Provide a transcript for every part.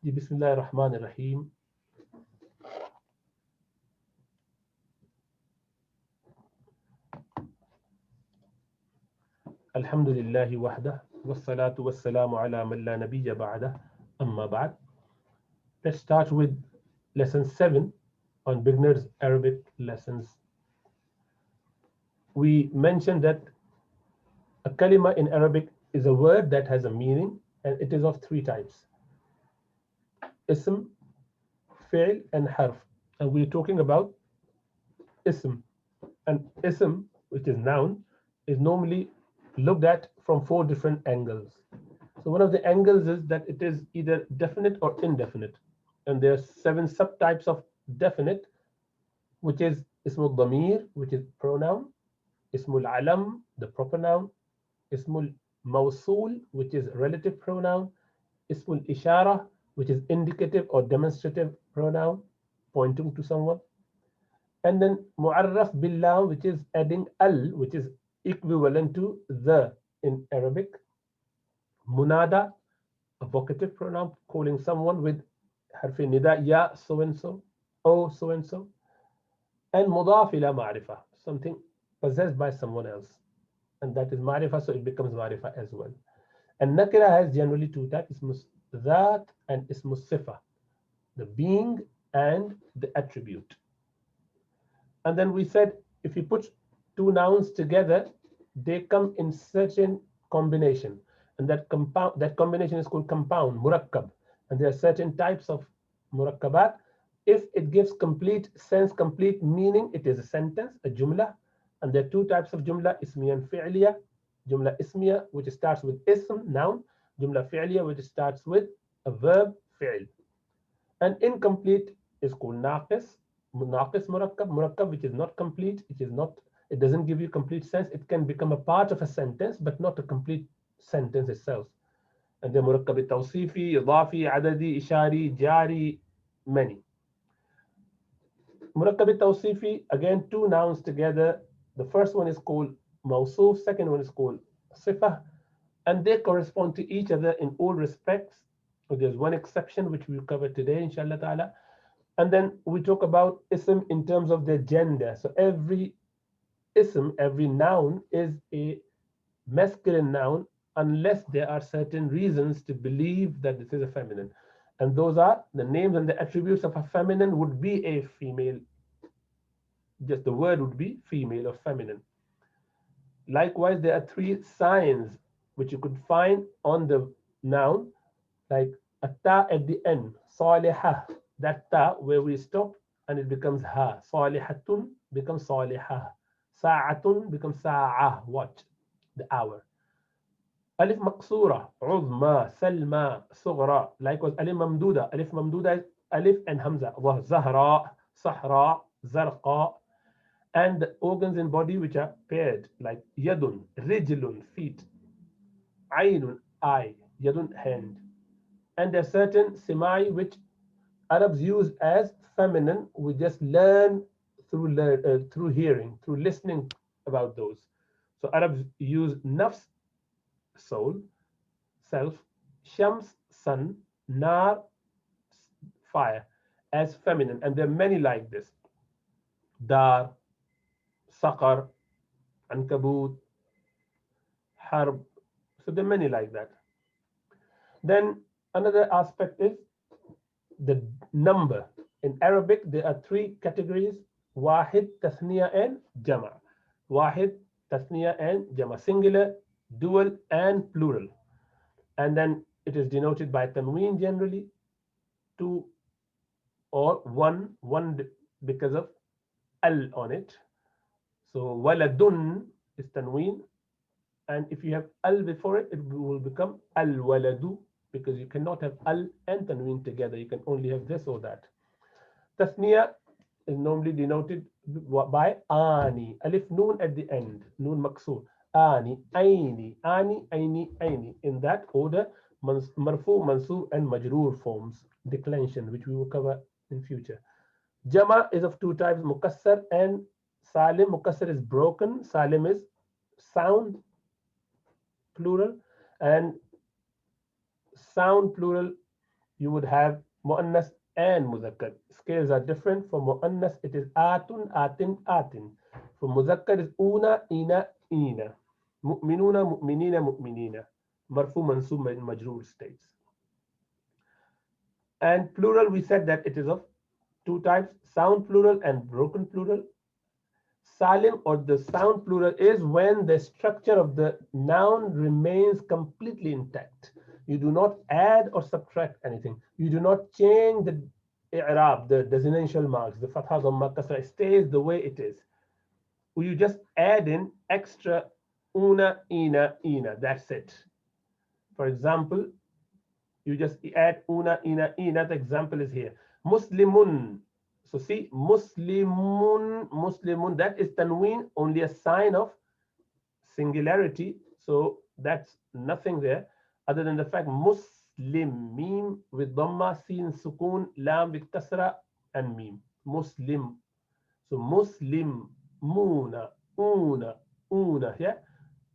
بسم الله الرحمن الرحيم. الحمد لله وحده والصلاة والسلام على من لا نبي بعده أما بعد. Let's start with lesson 7 on beginners Arabic lessons. We mentioned that a kalima in Arabic is a word that has a meaning, and it is of three types: ism, fi'l, and harf. And we're talking about ism. And ism, which is noun, is normally looked at from four different angles. So one of the angles is that it is either definite or indefinite. And there are 7 subtypes of definite, which is ismul damir, which is pronoun; ismul alam, the proper noun; ismul mawsul, which is relative pronoun; ismul ishara, which is indicative or demonstrative pronoun pointing to someone; and then mu'arraf billah, which is adding al, which is equivalent to the in Arabic; munada, a vocative pronoun calling someone with harfi nida, ya so and so, oh so and so; and mudaf ila ma'rifa, something possessed by someone else, and that is ma'rifa, so it becomes ma'rifa as well. And nakira has generally two types: ismus that and ismus sifa, the being and the attribute. And then we said if you put two nouns together, they come in certain combination, and that combination is called compound, murakkab. And there are certain types of murakkabat. If it gives complete sense, complete meaning, it is a sentence, a jumla. And there are two types of jumla: ismiya and fi'liya. Jumla ismiya, which starts with ism, noun; jumla fi'liya, which starts with a verb, fi'l. And incomplete is called naqis. Naqis murakkab, which is not complete, it doesn't give you complete sense. It can become a part of a sentence, but not a complete sentence itself. And the murakkab tawsifi, idafi, adadi, ishari, jari, many. Murakkab tawsifi, again, two nouns together. The first one is called mawsuf, second one is called sifah, and they correspond to each other in all respects. So there's one exception which we'll cover today, inshallah ta'ala. And then we talk about ism in terms of their gender. So every ism, every noun is a masculine noun unless there are certain reasons to believe that this is a feminine. And those are the names and the attributes of a feminine would be a female. Just the word would be female or feminine. Likewise, there are 3 signs which you could find on the noun, like a ta at the end, salihah. That ta where we stop and it becomes ha. Salihatun becomes salihah. Sa'atun becomes sa'ah, watch, the hour. Alif maqsura, uzma, salma, sughra. Likewise, alif mamduda. Alif mamduda is alif and hamza. Zahra, sahra, zarqa. And the organs in body which are paired, like yadun, rijlun, feet; aynun, eye; yadun, hand. And there are certain simai which Arabs use as feminine. We just learn through hearing, through listening about those. So Arabs use nafs, soul, self; shams, sun; nar, fire, as feminine. And there are many like this: dar, saqar, ankabut, harb. So there are many like that. Then another aspect is the number. In Arabic, there are 3 categories: wahid, tathniya, and jama. Wahid, tathniya, and jama. Singular, dual, and plural. And then it is denoted by tanween generally, 2 or 1 because of al on it. So waladun is tanween, and if you have al before it, it will become al waladu, because you cannot have al and tanween together. You can only have this or that. Tasniya is normally denoted by ani, alif noon at the end, noon maksur. Ani, aini, ani, aini, aini. In that order, marfu, mansub, and majroor forms declension, which we will cover in future. Jama is of 2 types: mukassar and salim. Mukassar is broken, salim is sound, plural. And sound plural you would have muannas and muzakkar. Scales are different. For muannas, it is atun, atin, atin. For muzakkar, is una, ina, ina. Mu'minuna, mu'minina, mu'minina. Marfu, mansub, and majroor states. And plural, we said that it is of two types, sound plural and broken plural. Salim or the sound plural is when the structure of the noun remains completely intact. You do not add or subtract anything. You do not change the i'rab, the designational marks, the fatha, dhamma, kasra. It stays the way it is. You just add in extra una, ina, ina. That's it. For example, you just add una, ina, ina. The example is here. Muslimun. So see, Muslimun, Muslimun, that is tanween, only a sign of singularity. So that's nothing there other than the fact Muslim, meme with dhamma, sin, sukun, lam with kasra, and meme. Muslim. So Muslim, muna, una, yeah.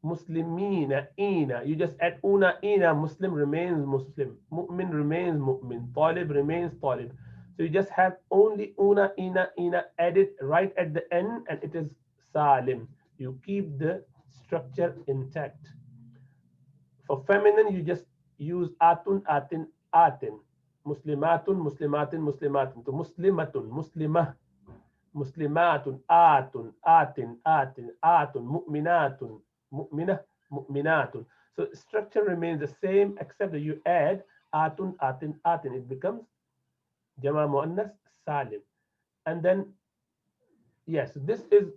Muslimina, ina. You just add una, ina. Muslim remains Muslim. Mu'min remains mu'min. Talib remains talib. So you just have only una, ina added right at the end, and it is salim. You keep the structure intact. For feminine, you just use atun, atin, atin. Muslimatun, muslimatin, muslimatin. So muslimatun, muslimah, muslimatun, atun, atin, atin, atun, mu'minatun, mu'minah, mu'minatun. So structure remains the same except that you add atun, atin, atin. It becomes jama muannas salim. And then, yes, this is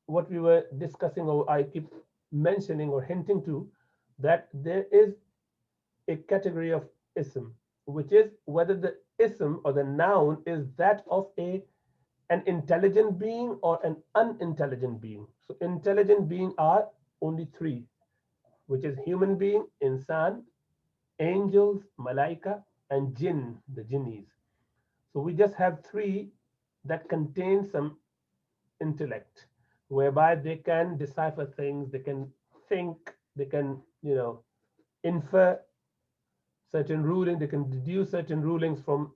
what we were discussing, or I keep mentioning or hinting to, that there is a category of ism, which is whether the ism or the noun is that of an intelligent being or an unintelligent being. So intelligent being are only three, which is human being, insan, angels, malaika, and jinn, the jinnis. So we just have three that contain some intellect, whereby they can decipher things, they can think, they can, infer certain rulings, they can deduce certain rulings from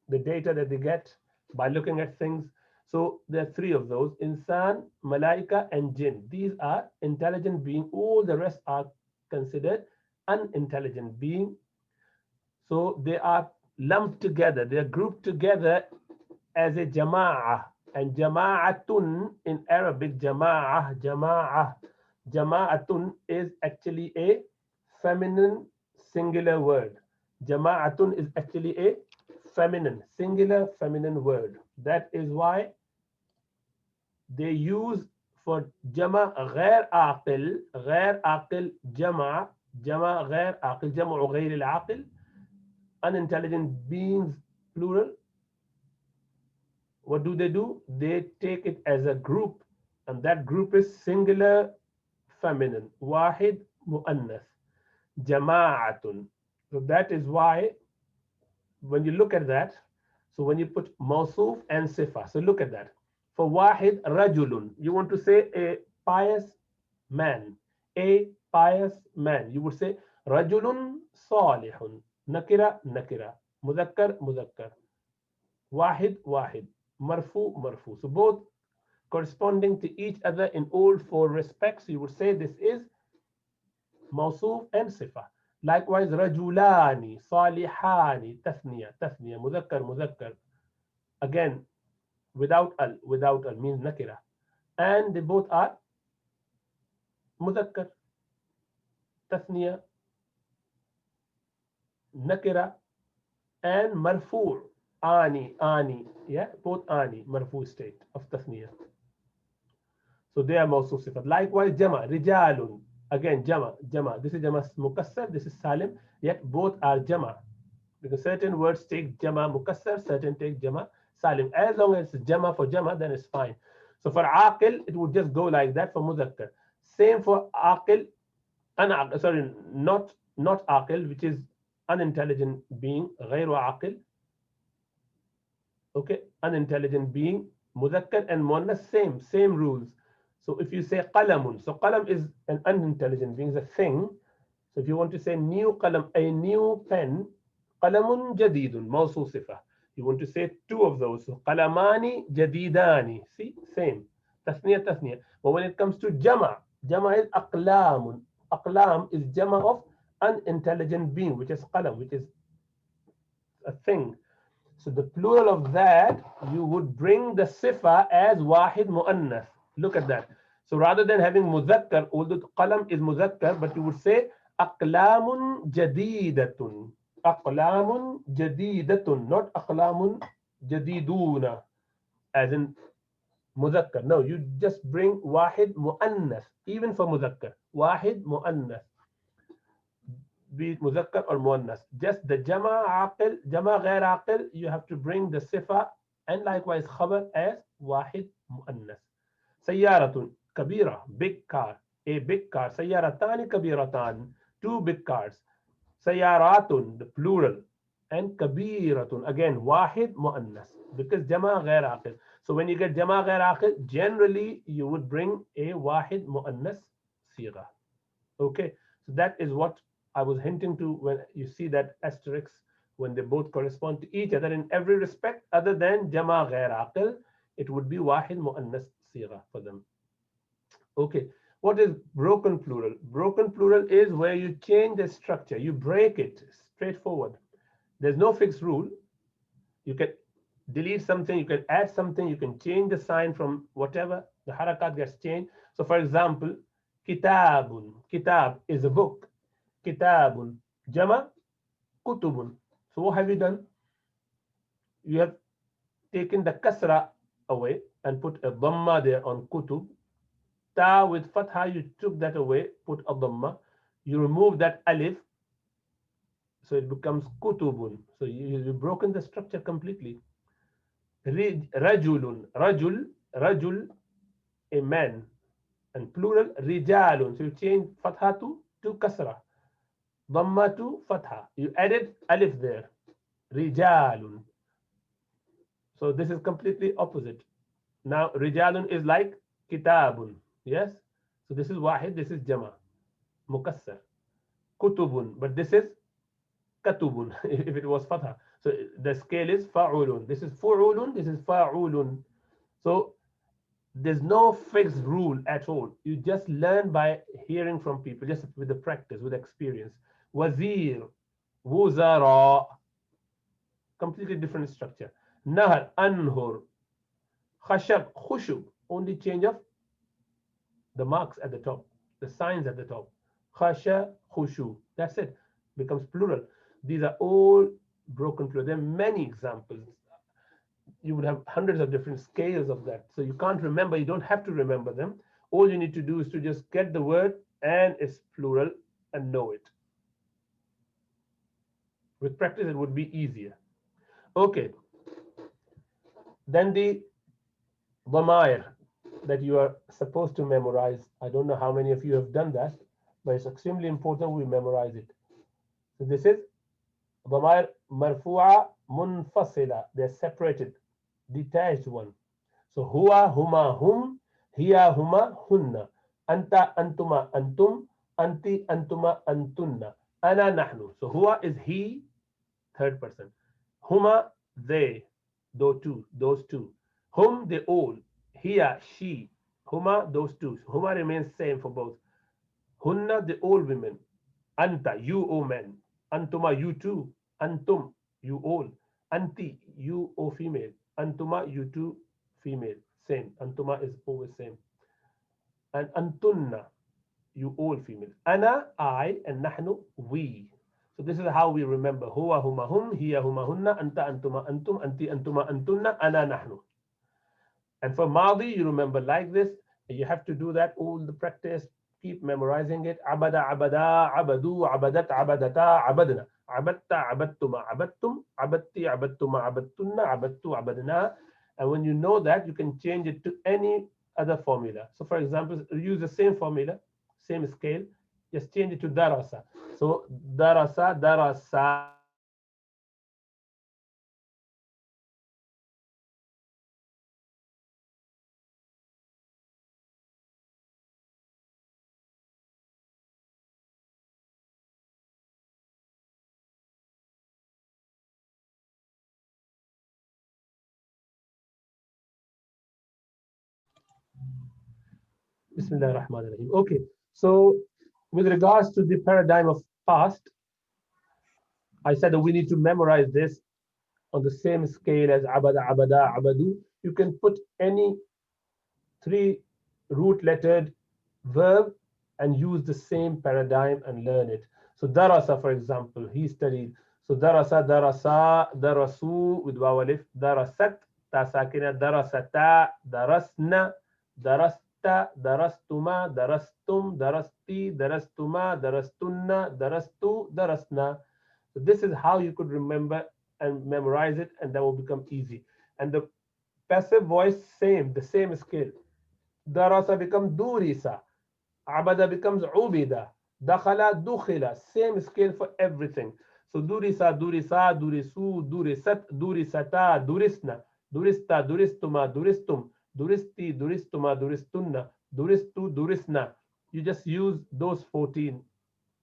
the data that they get by looking at things. So there are three of those: insan, malaika, and jinn. These are intelligent beings. All the rest are considered unintelligent beings. So they are lumped together, they are grouped together as a jama'ah. And jama'atun in Arabic, jama'atun is actually a feminine singular word. Jama'atun is actually a feminine, singular feminine word. That is why they use for jama ghair aqil jama ghair aqil, jama ghair al aqil, unintelligent beings, plural. What do? They take it as a group, and that group is singular feminine. Wahid muannas, jama'atun. So that is why when you look at that, so when you put mawsuf and sifa, so look at that. For wahid, rajulun, you want to say a pious man, a pious man. You would say rajulun salihun, nakira, nakira, mudakkar, mudakkar, wahid, wahid, marfu, marfu. So both corresponding to each other in all four respects. You would say this is mawsuf and sifa. Likewise, rajulani, salihani, tathniya, tathniya, mudakkar, mudakkar. Again, without al means nakira. And they both are mudakkar, tathniya, nakira, and marfu, ani, yeah, both ani, marfu state of tathniya. So they are mawsuf sifat. Likewise, jama, rijalun. Again, jama. This is jama mukassar, this is salim, yet both are jama. Because certain words take jama mukassar, certain take jama salim. As long as it's jama for jama, then it's fine. So for aqil, it would just go like that for muzakkar. Same for aqil, sorry, not aqil, which is unintelligent being, ghayru aqil. Okay, unintelligent being, muzakkar and muannas, same rules. So if you say qalamun, so qalam is an unintelligent being, is a thing. So if you want to say new qalam, a new pen, قلم جديد موصول صفة. You want to say two of those. So قلمان جديدان. See, same. تثنية تثنية. But when it comes to جمع, جمع is أقلام. أقلام is جمع of unintelligent being, which is قلم, which is a thing. So the plural of that, you would bring the sifa as wahid muannath. Look at that. So rather than having muzakkar, although qalam is muzakkar, but you would say aqlamun jadidatun. Aqlamun jadidatun, not aqlamun jadiduna, as in muzakkar. No, you just bring wahid muannath, even for muzakkar. Wahid muannath, be it muzakkar or muannas. Just the jama aqil, jama ghair aqil, you have to bring the sifa and likewise khabar as wahid muannas. Sayyaratun, kabira, big car, a big car. Sayyaratani kabiratan, two big cars. Sayyaratun, the plural. And kabiratun, again, wahid muannas, because jama ghair aqil. So when you get jama ghair aqil, generally you would bring a wahid muannas sigha. Okay, so that is what I was hinting to when you see that asterisk, when they both correspond to each other in every respect other than jama ghair aqil, it would be wahid muannas sigha for them. Okay, what is broken plural? Broken plural is where you change the structure, you break it straightforward. There's no fixed rule. You can delete something, you can add something, you can change the sign from whatever, the harakat gets changed. So for example, kitabun, kitab is a book. Kitabun, jama, kutubun. So what have you done? You have taken the kasra away and put a dhamma there on kutub. Ta with fatha, you took that away, put a dhamma. You remove that alif, so it becomes kutubun. So you've broken the structure completely. Rajulun, rajul, a man, and plural rijalun. So you change fatha to kasra, dhamma to fatha. You added alif there, rijalun. So this is completely opposite. Now rijalun is like kitabun. Yes. So this is wahid. This is jama, mukassar. Kutubun, but this is katubun. If it was fatha, so the scale is fa'ulun. This is fu'ulun. This is fa'ulun. So there's no fixed rule at all. You just learn by hearing from people, just with the practice, with experience. Wazir, wuzara, completely different structure. Nahar, anhur, khashab, khushub, only change of the marks at the top, the signs at the top. Khasha, khushu, that's it, becomes plural. These are all broken plural. There are many examples. You would have hundreds of different scales of that. So you can't remember, you don't have to remember them. All you need to do is to just get the word and its plural and know it. With practice, it would be easier. Okay. Then the dhamair that you are supposed to memorize. I don't know how many of you have done that, but it's extremely important we memorize it. So this is dhamair marfu'a munfasila. They're separated, detached one. So huwa, huma, hum, hiya, huma, hunna, anta, antuma, antum, anti, antuma, antunna, ana, nahnu. So huwa is he, third person. Huma, they, those two. Hum, they all. Hiya, she. Huma, those two. So huma remains same for both. Hunna, the all women. Anta, you, O men. Antuma, you two. Antum, you all. Anti, you, O female. Antuma, you two, female. Same. Antuma is always same. And antunna, you all female. Ana, I, and nahnu, we. So this is how we remember. Huwa, huma, hum, hiya, huma, hunna, anta, antuma, antum, anti, antuma, antunna, ana, nahnu. And for Madi, you remember like this. You have to do that, all the practice, keep memorizing it. Abada, abada, abadu, abadat, abadata, abadna. Abatta, abattuma, abattum, abatti, abattuma, abattunna, abattu, abadna. And when you know that, you can change it to any other formula. So for example, use the same formula, same scale, just change it to darasa. So darasa, darasa, Bismillah ar-Rahman ar-Rahim. Okay, so with regards to the paradigm of past, I said that we need to memorize this on the same scale as abada, abada, abadu. You can put any three root lettered verb and use the same paradigm and learn it. So darasa, for example, he studied. So darasa, darasa, darasu with waw alif, darasat, ta sakina, darasata, darasna, darasta, darastuma, darastum, darasti, darastuma, darastunna, darastu, darasna. So this is how you could remember and memorize it, and that will become easy. And the passive voice, same, the same scale. Darasa becomes durisa. Abada becomes ubida. Dakhala dukhila. Same scale for everything. So durisa, durisa, durisu, durisat, durisata, durisna, durista, duristuma, duristum, duristi, duristuma, duristunna, duristu, durisna. You just use those 14,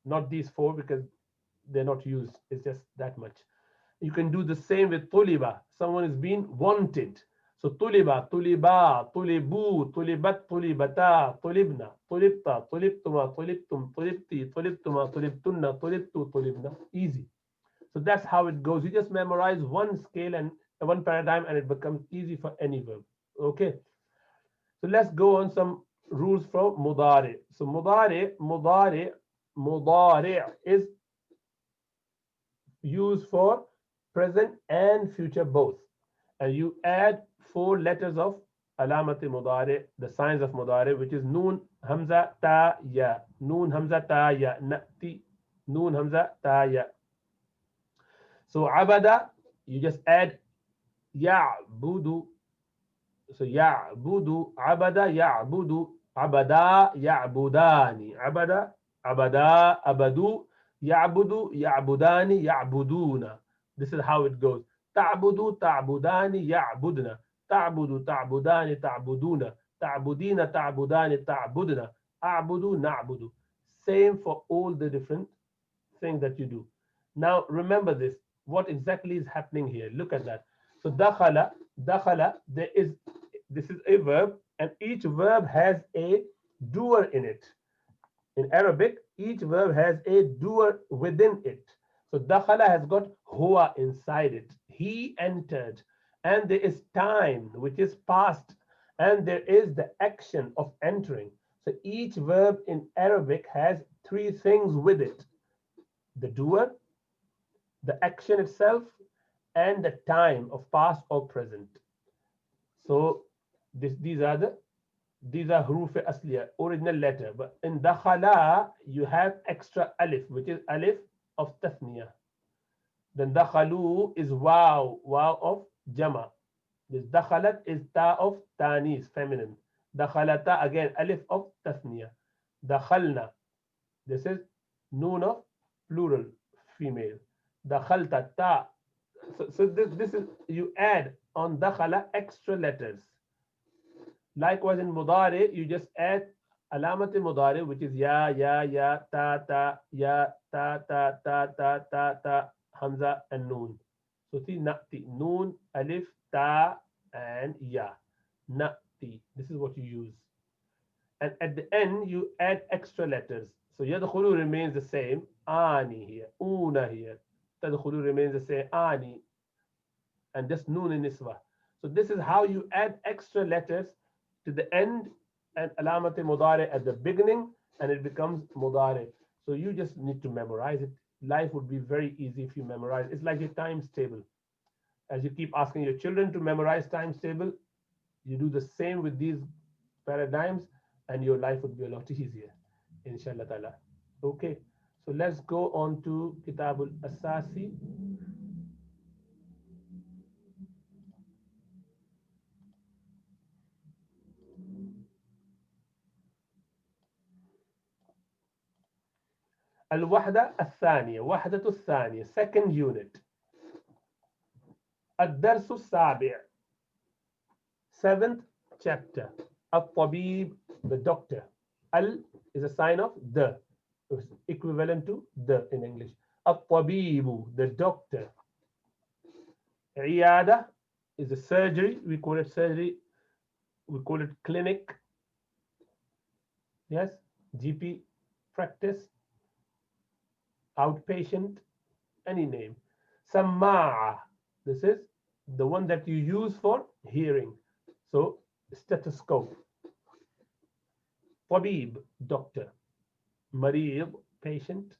not these four because they're not used. It's just that much. You can do the same with tuliba. Someone is being wanted. So tuliba, tuliba, tulibu, tulibat, tulibata, tulibna, tulibta, tulibtuma, tulibtum, tulibti, tulibtuma, tulibtunna, tulibtu, tulibna. Easy. So that's how it goes. You just memorize one scale and one paradigm, and it becomes easy for any verb. Okay. So let's go on some rules for mudari. So mudari is used for present and future both. And you add four letters of alamati mudari, the signs of mudari, which is noon, hamza, ta, ya. Noon, hamza, ta, ya. Nati, noon, hamza, ta, ya. So abada, you just add ya, budu. So ya, budu, abada, ya, budu, abada, ya, budani. Abada, abada, abadu, ya'budu, ya'budani, ya'buduna. This is how it goes. Ta'budu, ta'budani, ya'budna. Ta'budu, ta'budani, ta'buduna. Ta'budina, ta'budani, ta'budna. A'budu, na'budu. Same for all the different things that you do. Now remember this. What exactly is happening here? Look at that. So dakhala, dakhala, this is a verb, and each verb has a doer in it. In Arabic, each verb has a doer within it. So dakhala has got huwa inside it. He entered. And there is time, which is past. And there is the action of entering. So each verb in Arabic has three things with it: the doer, the action itself, and the time of past or present. So these are huruf asliya, original letter. But in dakhala, you have extra alif, which is alif of tathniya. Then dakhalu is wow, wow of jama. This dakhalat is ta of tanis, feminine. Dakhalata again alif of tathniya. Dakhalna, this is noon of plural, female. Dakhalta ta. So this is, you add on dakhala extra letters. Likewise in mudari, you just add alamat mudari, which is ya, ya, ta, ya, ta, hamza, and noon. So see, nati, noon, alif, ta, and ya. Nati. This is what you use. And at the end, you add extra letters. So yadkhulu remains the same. Ani here. Una here. Tadkhulu remains the same. Ani. And just noon in niswa. So this is how you add extra letters to the end and alamat mudari at the beginning, and it becomes mudari. So you just need to memorize it. Life would be very easy if you memorize. It's like a times table. As you keep asking your children to memorize times table, you do the same with these paradigms, and your life would be a lot easier, inshallah ta'ala. Okay, so let's go on to Kitabul Asasi. الوحدة الثانية، وحدة الثانية، second unit. الدرس السابع، seventh chapter. الطبيب, the doctor. Al is a sign of the, equivalent to the in English. الطبيب, the doctor. عيادة is a surgery. We call it surgery. We call it clinic. Yes, GP practice, outpatient, any name. Samma'a, this is the one that you use for hearing. So, stethoscope. Tabib, doctor. Mareed, patient.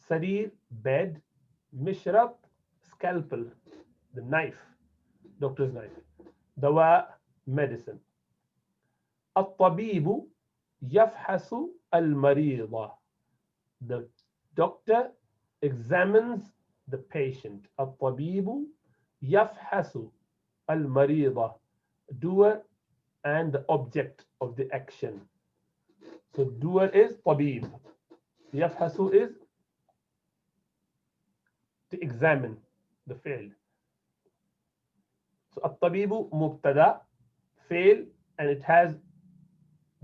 Sarir, bed. Mishrab, scalpel, the knife, doctor's knife. Dawa, medicine. الطبيب يفحص المريض. The doctor examines the patient. الطبيب يفحص المريض. Doer and the object of the action. So doer is طبيب. يفحص is to examine the field. So الطبيب مبتدا fail and it has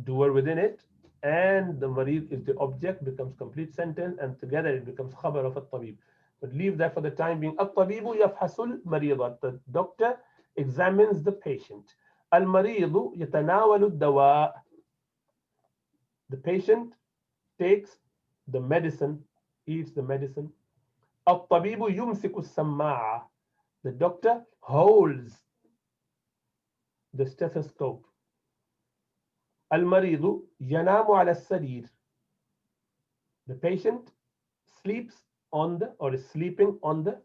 doer within it, and the marid is the object, becomes complete sentence, and together it becomes khabar of الطبيب. But leave that for the time being. الطبيب يفحص المريض. The doctor examines the patient. المريض يتناول الدواء. The patient takes the medicine, eats the medicine. الطبيب يمسك السماعة. The doctor holds the stethoscope. المريض ينام على السرير. The patient sleeps on the or is sleeping on the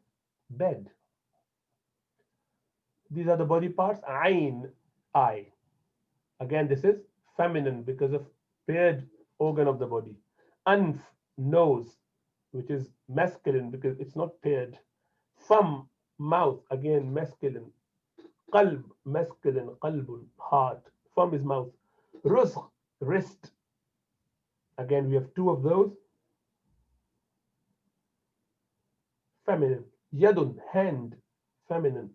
bed. These are the body parts. Ain, eye. Again, this is feminine because of paired organ of the body. Anf, nose, which is masculine because it's not paired. Fam, mouth, again masculine. Qalb, masculine. Qalbun, heart. Fam is mouth. Rusq, wrist. Again, we have two of those. Feminine. Yadun, hand, feminine.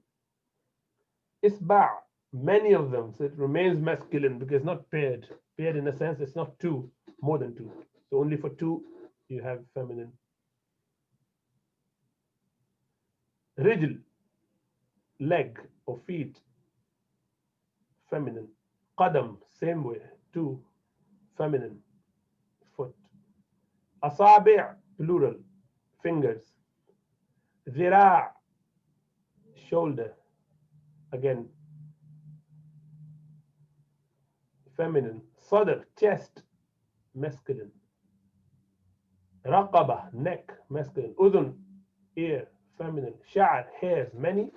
Isba', many of them. So it remains masculine because it's not paired. Paired in a sense, it's not two, more than two. So only for two, you have feminine. Rijl, leg or feet, feminine. Qadam, same way, two, feminine, foot. Asabi', plural, fingers. Zira', shoulder, again, feminine. Sadr, chest, masculine. Raqaba, neck, masculine. Udun, ear, feminine. Sha'r, hairs, many,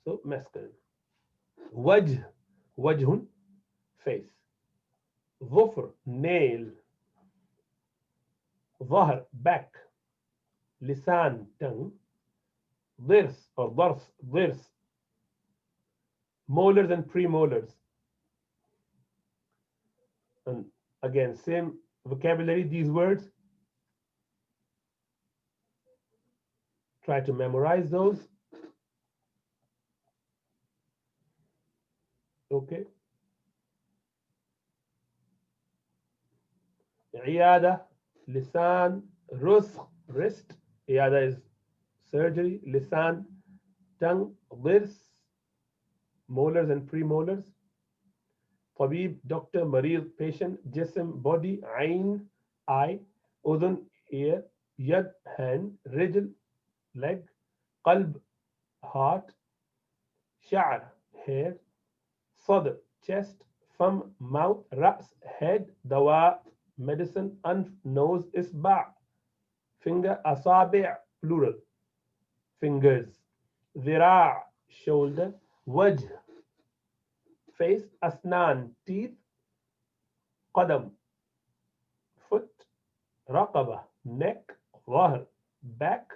so masculine. Wajh, wajhun, face. Dhufr, nail. Dhahr, back. Lisan, tongue. Dirs or dars, dirs. Molars and premolars. And again, same vocabulary, these words. Try to memorize those. Okay. عيادة, lisan, rusq, wrist. عيادة is surgery. Lisan, tongue. Dirs, molars and premolars. طبيب, doctor. مريض, patient. جسم, body. عين, eye. أذن, ear. يد, hand. رجل, leg. قلب, heart. شعر, hair. صدر, chest. فم, mouth. رأس, head. دواء, medicine. أنف, nose. إصبع, finger. أصابع, plural, fingers. ذراع, shoulder. وجه, face. أسنان, teeth. قدم, foot. رقبة, neck. ظهر, back.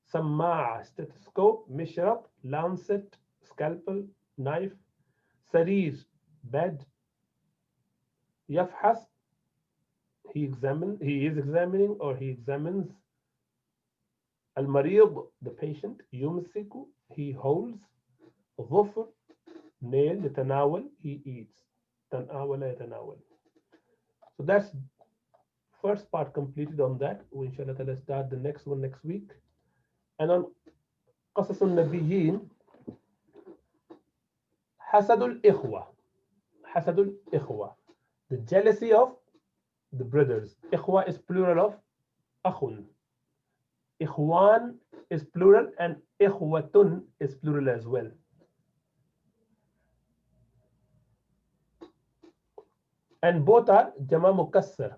سماعة, stethoscope. مشرب, lancet, scalpel, knife. سرير, bed. يفحص, he is examining or he examines. المريض, the patient. يمسك, he holds. ظفر, nail. يتناول, he eats. تناول, يتناول. So that's first part completed on that. Inshallah, let's start the next one next week. And on قصص النبيين, حسد الإخوة. حسد الإخوة, the jealousy of the brothers. Ikhwa is plural of akhun. Ikhwan is plural and ikhwatun is plural as well. And both are jama mukassar.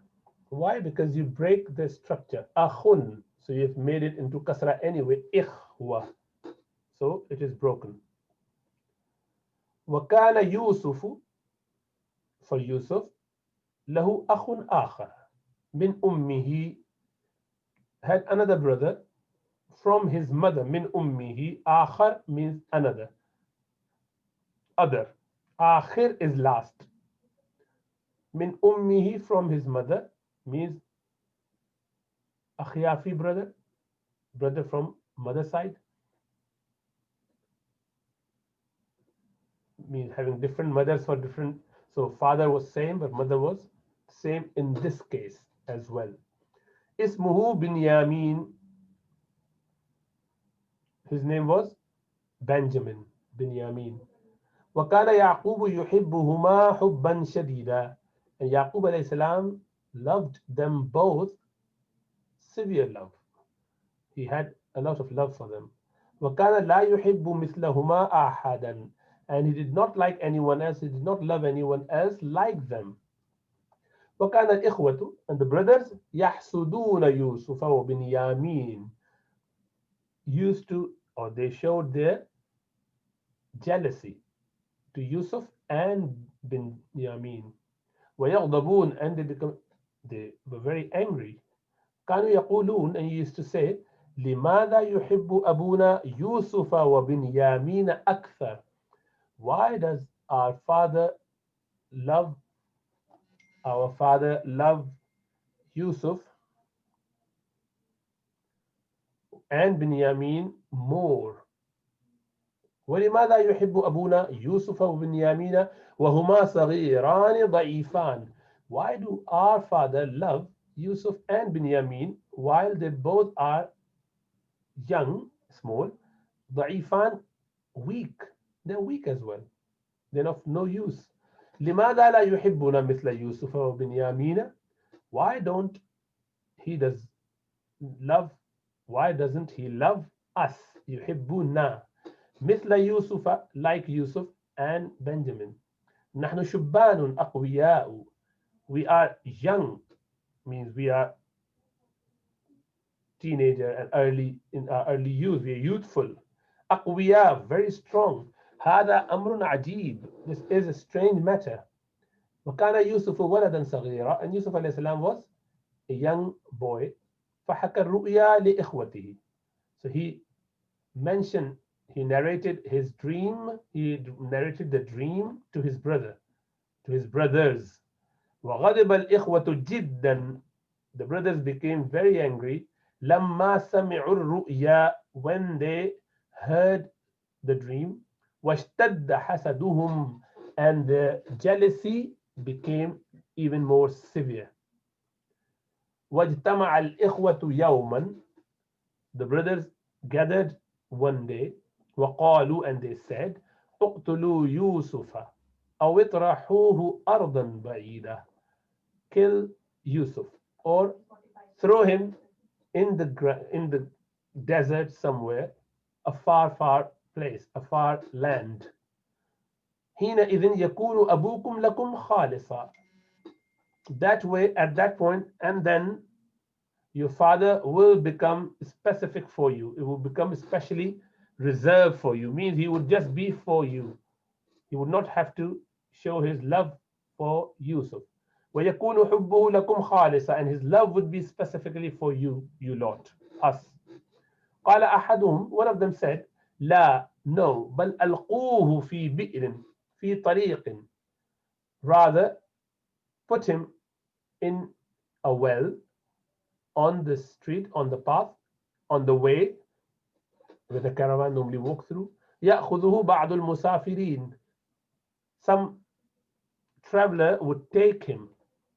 Why? Because you break the structure. Akhun. So you've made it into kasra anyway. Ikhwa. So it is broken. وكان يوسف, for Yusuf, له أخ آخر من أمه, had another brother from his mother. من أمه, آخر means another, other. آخر is last. من أمه, from his mother, means أخيافي brother, brother from mother side, means having different mothers for different. So father was same, but mother was same in this case as well. اسمه بنيامين, his name was Benjamin, Binyamin. وكان يعقوب يحبهما حبا شديدا, and Yaqub alayhi salam loved them both severe love. He had a lot of love for them. وكان لا يحب مثلهما أحدا, and he did not like anyone else, he did not love anyone else like them. وكان الإخوة, and the brothers, يحسدون يوسف وبنيامين, used to, or they showed their jealousy to Yusuf and Binyamin. ويغضبون, and they were very angry. كانوا يقولون, and he used to say, لماذا يحب أبونا يوسف وبنيامين أكثر? Why does our father love Yusuf and Binyamin more? ولماذا يحب أبونا يوسف وبنيامين وهما صغيران ضعيفان? Why do our father love Yusuf and Binyamin while they both are young, small, ضعيفان, weak? They're weak as well. They're of no use. لماذا لا يحبنا مثل يوسف وبنيامين? Why don't he does love? Why doesn't he love us? يحبنا مثل يوسف, like Yusuf and Benjamin. نحن شبان أقوياء, we are young, means we are teenager and early in our early youth, we are youthful. أقوياء, very strong. هذا أمر عجيب, this is a strange matter. وكان يوسف ولدا صغيرا, and Yusuf alayhi salam was a young boy. فحكى الرؤيا لإخوته, so he narrated his dream, he narrated the dream to his brother, to his brothers. وغضب الإخوة جدا, the brothers became very angry. لما سمعوا الرؤيا, when they heard the dream. واشتد حسدهم, and the jealousy became even more severe. واجتمع الإخوة يوما, the brothers gathered one day. وقالوا, and they said, اقتلوا يوسف أو اطرحوه أرضا بعيدة, kill Yusuf or throw him in the desert somewhere, a far place, a far land. حينئذ يكون أبوكم لكم خالصا, that way, at that point, and then your father will become specific for you. It will become especially reserved for you, means he would just be for you. He would not have to show his love for Yusuf. وَيَكُونُ حُبُّهُ لَكُمْ خَالِصًا, and his love would be specifically for you, you lot, us. قال أحدهم, one of them said, لا, no, بل ألقوه في بئر في طريق, rather put him in a well, on the street, on the path, on the way where the caravan normally walk through. يأخذه بعض المسافرين, some traveler would take him.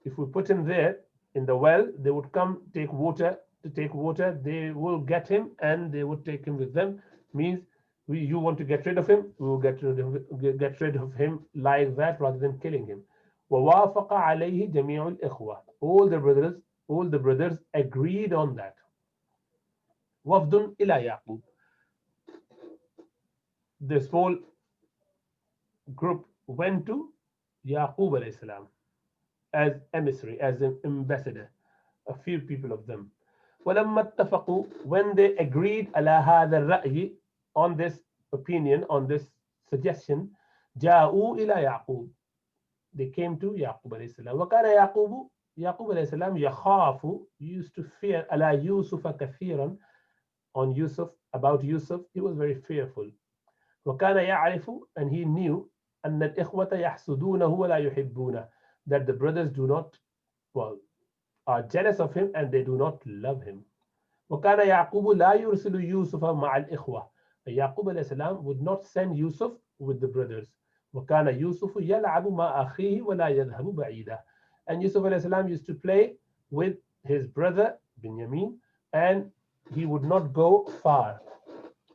If we put him there in the well, they would come take water. To take water, they will get him and they would take him with them. Means you want to get rid of him, we will get rid of him like that rather than killing him. ووافق عليه جميع الإخوة. All the brothers agreed on that. وفد إلى يعقوب. This whole group went to Yaqub alayhi salam as emissary, as an ambassador, a few people of them. ولما اتفقوا, when they agreed على هذا الرأي, on this opinion, on this suggestion, جاءوا إلى يعقوب, they came to Yaqub alayhi salam. وكان يعقوب alayhi salam يخاف, used to fear, على يوسف كثيرا, on Yusuf, about Yusuf, he was very fearful. وكان يعرف, and he knew, أن الإخوة يحسدونه ولا يحبونه, that the brothers do not, well, are jealous of him and they do not love him. وكان يعقوب لا يرسل يوسف مع الإخوة. Yaqub alayhi salam would not send Yusuf with the brothers. وكان يوسف يلعب مع أخيه ولا يذهب بعيدا. And Yusuf alayhi salam used to play with his brother Binyamin and he would not go far.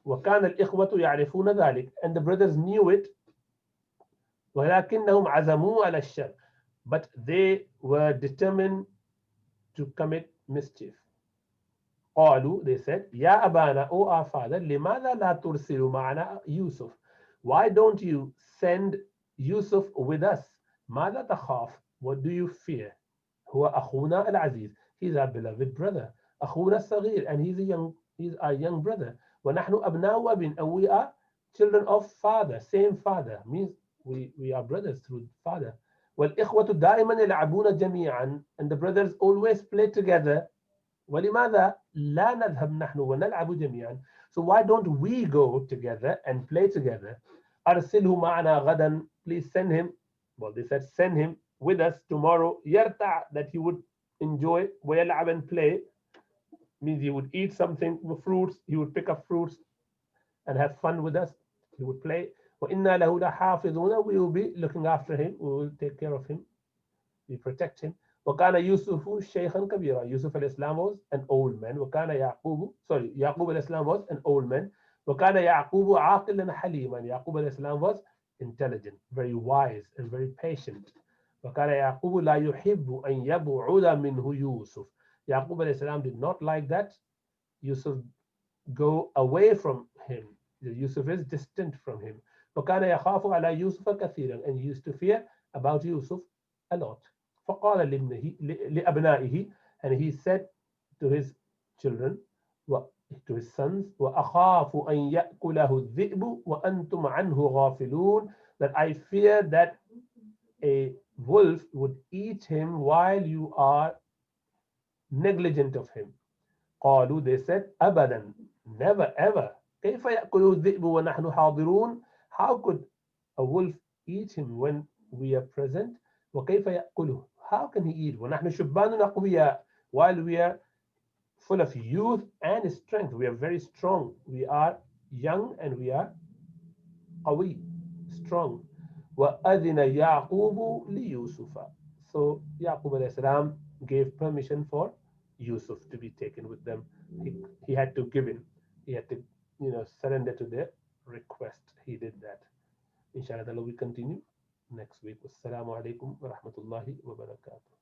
وكان الإخوة يعرفون ذلك, and the brothers knew it. ولكنهم عزموا على الشر, but they were determined to commit mischief. قالوا, they said, يا أبانا, O our father, لماذا لا ترسل معنا يوسف? Why don't you send Yusuf with us? ماذا تخاف? What do you fear? هو أخونا العزيز, he's our beloved brother. أخونا الصغير, and he's our young brother. ونحن أبناء أب, and we are children of father, same father, means we are brothers through father. والإخوة دائما يلعبون جميعا, and the brothers always play together. ولماذا لا نذهب نحن ونلعب جميعا? So why don't we go together and play together? أرسله معنا غدا, please send him. Well, they said send him with us tomorrow. يرتع, that he would enjoy. ويلعب, and play, means he would eat something, fruits, he would pick up fruits and have fun with us. He would play. وإنا له لحافظون, we will be looking after him, we will take care of him, we protect him. وكان يوسف شيخا كبيرا, Yusuf al-Islam was an old man. وكان يعقوب al-Islam was an old man. وكان يعقوب عاقلا حليما, Yaqub al-Islam was intelligent, very wise and very patient. وكان يعقوب لا يحب أن يبعد منه يوسف. Yaqub al-Islam did not like that Yusuf go away from him. Yusuf is distant from him. وكان يخاف على يوسف كثيرا, and he used to fear about Yusuf a lot. فقال لأبنائه, and he said to his children, to his sons, وأخاف أن يأكله الذئب وأنتم عنه غافلون, that I fear that a wolf would eat him while you are negligent of him. قالوا, they said, أبدا, never ever. كيف يأكله الذئب ونحن حاضرون? How could a wolf eat him when we are present? وكيف يأكله? How can he eat? ونحن شبان أقوياء, while we are full of youth and strength. We are very strong. We are young and we are قوي, strong. وأذن يعقوب ليوسف. So Yaqub alayhi salam gave permission for Yusuf to be taken with them. He had to give in. He had to, surrender to their request. He did that. Inshallah, we continue next week. Wassalamu alaikum wa rahmatullahi wa barakatuh.